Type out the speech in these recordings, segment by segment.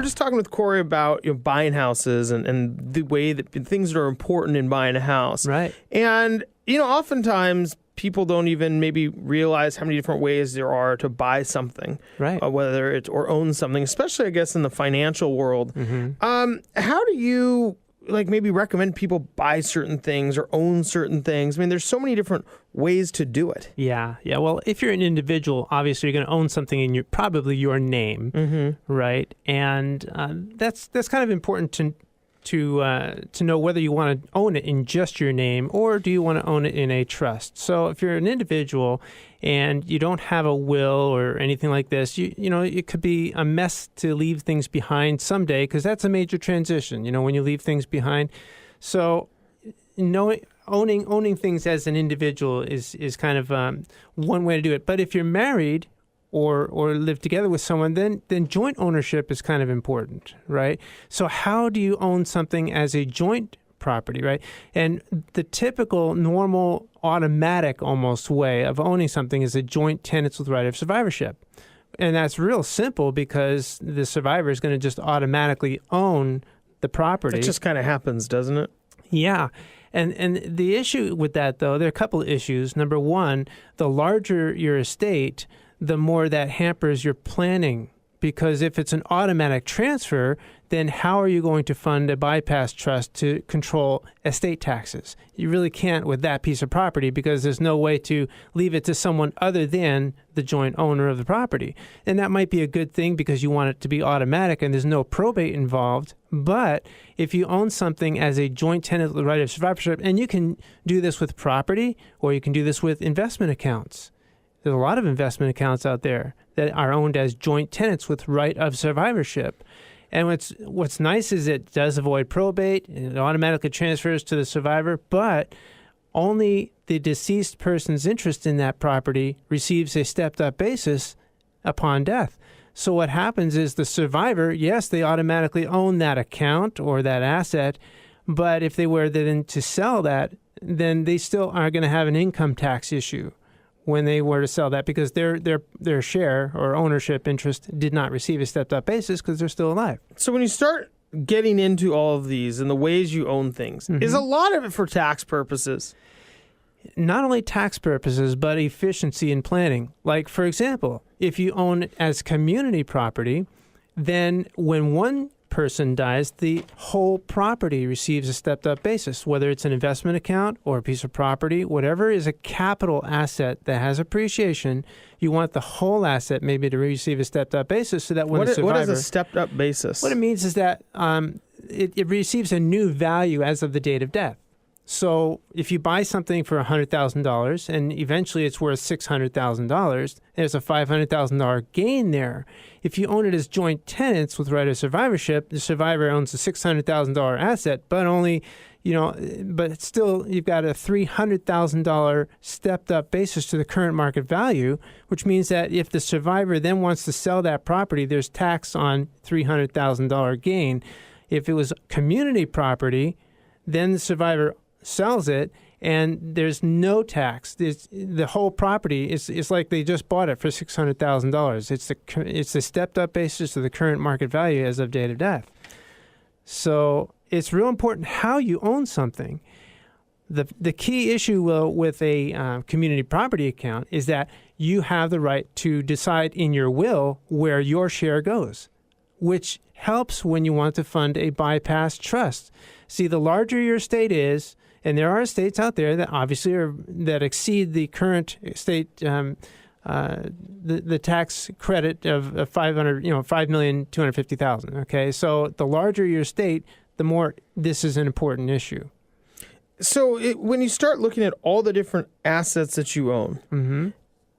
were just talking with Corey about buying houses and the way that things that are important in buying a house. Right. And, oftentimes people don't even maybe realize how many different ways there are to buy something. Right. Whether it's or own something, especially, I guess, in the financial world. Mm-hmm. How do you maybe recommend people buy certain things or own certain things? I mean, there's so many different ways to do it. Yeah. Well, if you're an individual, obviously you're going to own something in probably your name, right? And that's kind of important to know whether you want to own it in just your name or do you want to own it in a trust. So if you're an individual and you don't have a will or anything like this, it could be a mess to leave things behind someday, because that's a major transition, when you leave things behind. So owning things as an individual is kind of one way to do it. But if you're married or live together with someone, then joint ownership is kind of important, right? So how do you own something as a joint property, right? And the typical, normal, automatic almost way of owning something is a joint tenants with right of survivorship. And that's real simple because the survivor is going to just automatically own the property. It just kind of happens, doesn't it? Yeah. And the issue with that, though, there are a couple of issues. Number one, the larger your estate, the more that hampers your planning. Because if it's an automatic transfer, then how are you going to fund a bypass trust to control estate taxes? You really can't with that piece of property because there's no way to leave it to someone other than the joint owner of the property. And that might be a good thing because you want it to be automatic and there's no probate involved. But if you own something as a joint tenant with the right of survivorship, and you can do this with property or you can do this with investment accounts. There's a lot of investment accounts out there that are owned as joint tenants with right of survivorship. And what's nice is it does avoid probate, and it automatically transfers to the survivor, but only the deceased person's interest in that property receives a stepped-up basis upon death. So what happens is the survivor, yes, they automatically own that account or that asset, but if they were then to sell that, then they still are going to have an income tax issue when they were to sell that because their share or ownership interest did not receive a stepped-up basis because they're still alive. So when you start getting into all of these and the ways you own things, is a lot of it for tax purposes? Not only tax purposes, but efficiency in planning. Like, for example, if you own it as community property, then when one person dies, the whole property receives a stepped-up basis, whether it's an investment account or a piece of property, whatever is a capital asset that has appreciation, you want the whole asset maybe to receive a stepped-up basis so that when the survivor... What is a stepped-up basis? What it means is that it receives a new value as of the date of death. So if you buy something for $100,000 and eventually it's worth $600,000, there's a $500,000 gain there. If you own it as joint tenants with right of survivorship, the survivor owns a $600,000 asset, but only, but still you've got a $300,000 stepped up basis to the current market value, which means that if the survivor then wants to sell that property, there's tax on $300,000 gain. If it was community property, then the survivor sells it, and there's no tax. The whole property is like they just bought it for $600,000. It's the stepped-up basis of the current market value as of date of death. So it's real important how you own something. The key issue with a community property account is that you have the right to decide in your will where your share goes, which helps when you want to fund a bypass trust. See, the larger your estate is, and there are estates out there that obviously that exceed the current estate, the tax credit of $5,250,000. Okay, so the larger your estate, the more this is an important issue. So when you start looking at all the different assets that you own,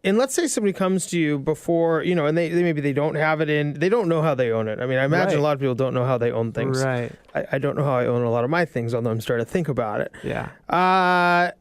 and let's say somebody comes to you before, and they maybe they don't have it they don't know how they own it. I mean, I imagine a lot of people don't know how they own things. Right. I don't know how I own a lot of my things, although I'm starting to think about it. Yeah.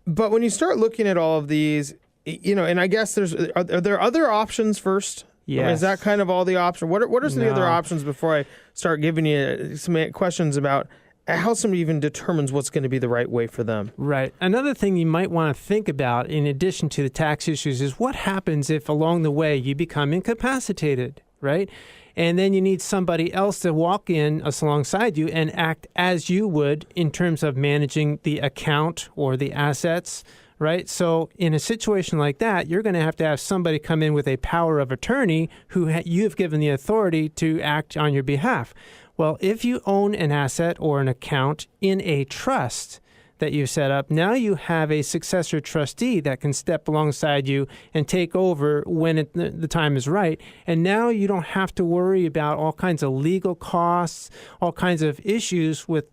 But when you start looking at all of these, and I guess are there other options first? Yes. I mean, is that kind of all the options? What are some of the other options before I start giving you some questions about how somebody even determines what's going to be the right way for them? Right. Another thing you might want to think about in addition to the tax issues is what happens if along the way you become incapacitated right? And then you need somebody else to walk in alongside you and act as you would in terms of managing the account or the assets, right? So in a situation like that, you're going to have somebody come in with a power of attorney who you've given the authority to act on your behalf. Well, if you own an asset or an account in a trust that you set up, now you have a successor trustee that can step alongside you and take over when the time is right. And now you don't have to worry about all kinds of legal costs, all kinds of issues with,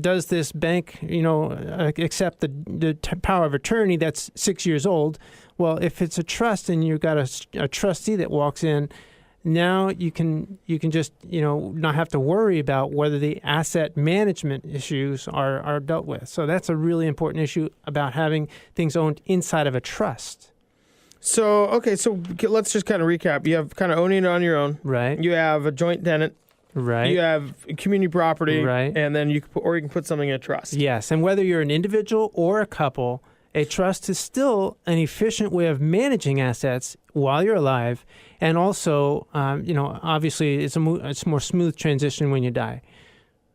does this bank, accept the power of attorney that's 6 years old? Well, if it's a trust and you've got a trustee that walks in, now you can just not have to worry about whether the asset management issues are dealt with. So that's a really important issue about having things owned inside of a trust. So let's just kind of recap. You have kind of owning it on your own. Right. You have a joint tenant. Right. You have community property. Right. And then you can put something in a trust. Yes. And whether you're an individual or a couple, a trust is still an efficient way of managing assets while you're alive, and also, obviously, it's a more smooth transition when you die,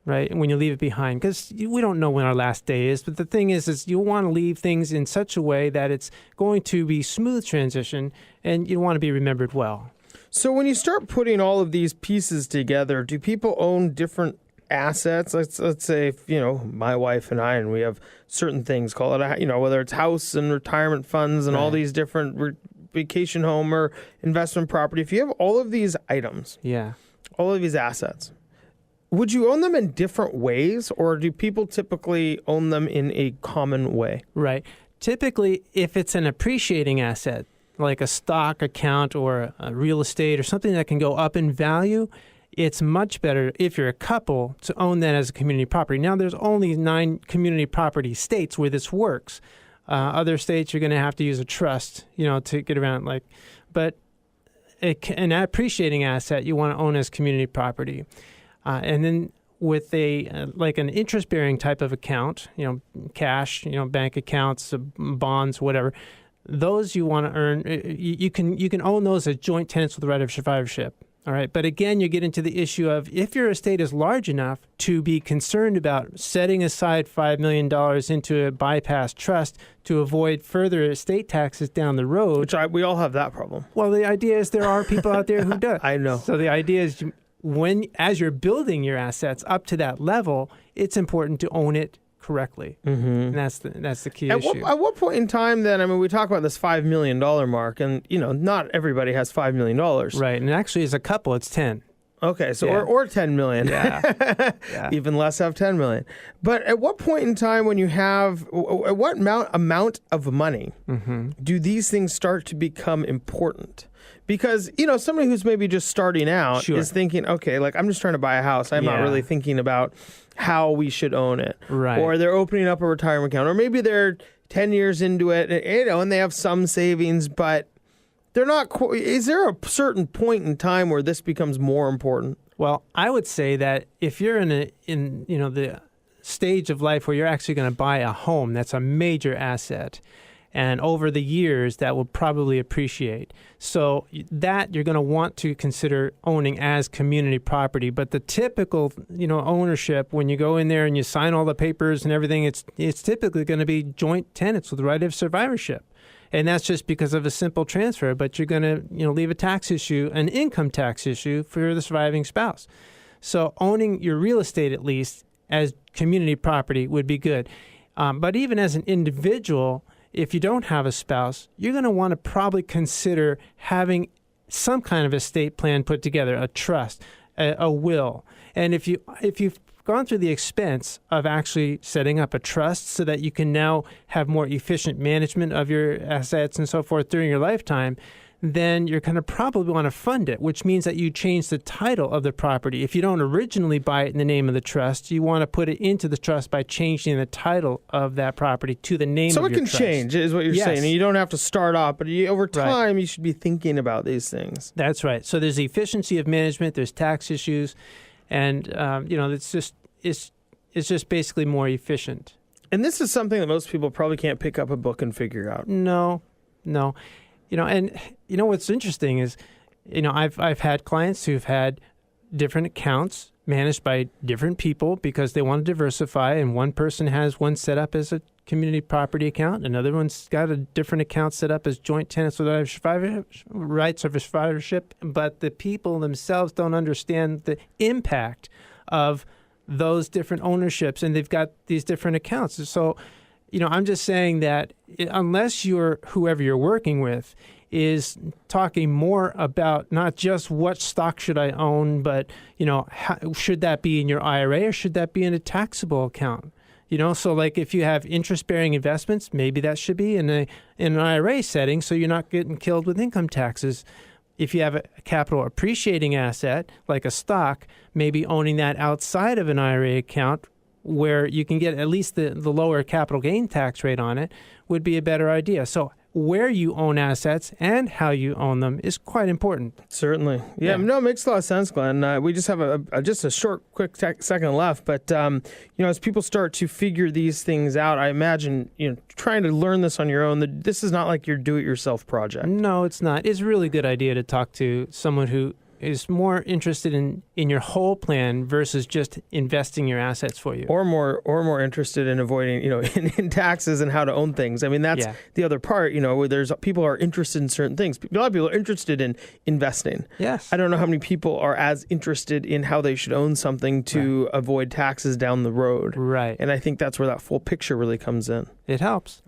right? When you leave it behind, because we don't know when our last day is. But the thing is you want to leave things in such a way that it's going to be smooth transition, and you want to be remembered well. So when you start putting all of these pieces together, do people own different assets? Let's say, my wife and I, and we have certain things, call it, whether it's house and retirement funds and all these different vacation home or investment property. If you have all of these items, all of these assets, would you own them in different ways, or do people typically own them in a common way? Right. Typically, if it's an appreciating asset, like a stock account or a real estate or something that can go up in value, it's much better if you're a couple to own that as a community property. Now, there's only 9 community property states where this works. Other states, you're going to have to use a trust, to get around. But an appreciating asset you want to own as community property, and then with an interest-bearing type of account, cash, bank accounts, bonds, whatever. Those you want to earn. You can own those as joint tenants with the right of survivorship. All right. But again, you get into the issue of if your estate is large enough to be concerned about setting aside $5 million into a bypass trust to avoid further estate taxes down the road. Which we all have that problem. Well, the idea is there are people out there who do. I know. So the idea is as you're building your assets up to that level, it's important to own it correctly. And that's the key issue. At what point in time then, we talk about this $5 million mark, and, not everybody has $5 million. Right, and actually as a couple, it's 10. Okay, so or 10 million. Yeah. Even less have 10 million. But at what point in time when you have, at what amount of money do these things start to become important? Because, somebody who's maybe just starting out is thinking, okay, I'm just trying to buy a house. I'm not really thinking about how we should own it. Right. Or they're opening up a retirement account. Or maybe they're 10 years into it, and they have some savings, but they're not. Is there a certain point in time where this becomes more important? Well, I would say that if you're in the stage of life where you're actually going to buy a home, that's a major asset. And over the years, that will probably appreciate. So that you're going to want to consider owning as community property. But the typical, ownership, when you go in there and you sign all the papers and everything, it's typically going to be joint tenants with the right of survivorship. And that's just because of a simple transfer. But you're going to, leave a tax issue, an income tax issue for the surviving spouse. So owning your real estate, at least, as community property would be good. But even as an individual, if you don't have a spouse, you're going to want to probably consider having some kind of estate plan put together, a trust, a will. And if you've gone through the expense of actually setting up a trust so that you can now have more efficient management of your assets and so forth during your lifetime, then you're going to probably want to fund it, which means that you change the title of the property. If you don't originally buy it in the name of the trust, you want to put it into the trust by changing the title of that property to the name of your trust. So it can change, is what you're saying. And you don't have to start off, but over time, you should be thinking about these things. That's right. So there's the efficiency of management, there's tax issues, and it's just basically more efficient. And this is something that most people probably can't pick up a book and figure out. No. And what's interesting is I've had clients who've had different accounts managed by different people because they want to diversify, and one person has one set up as a community property account, another one's got a different account set up as joint tenants with rights of survivorship, but the people themselves don't understand the impact of those different ownerships, and they've got these different accounts. So, I'm just saying that unless whoever you're working with is talking more about not just what stock should I own, but, should that be in your IRA or should that be in a taxable account? So like if you have interest-bearing investments, maybe that should be in an IRA setting so you're not getting killed with income taxes. If you have a capital appreciating asset, like a stock, maybe owning that outside of an IRA account where you can get at least the lower capital gain tax rate on it would be a better idea. So where you own assets and how you own them is quite important. Certainly. Yeah. No, it makes a lot of sense, Glenn. We just have just a short, quick second left. But, as people start to figure these things out, I imagine, trying to learn this on your own, this is not like your do-it-yourself project. No, it's not. It's a really good idea to talk to someone who is more interested in your whole plan versus just investing your assets for you. Or more interested in avoiding, in taxes and how to own things. I mean, that's the other part, where there's people are interested in certain things. A lot of people are interested in investing. Yes. I don't know how many people are as interested in how they should own something to avoid taxes down the road. Right. And I think that's where that full picture really comes in. It helps.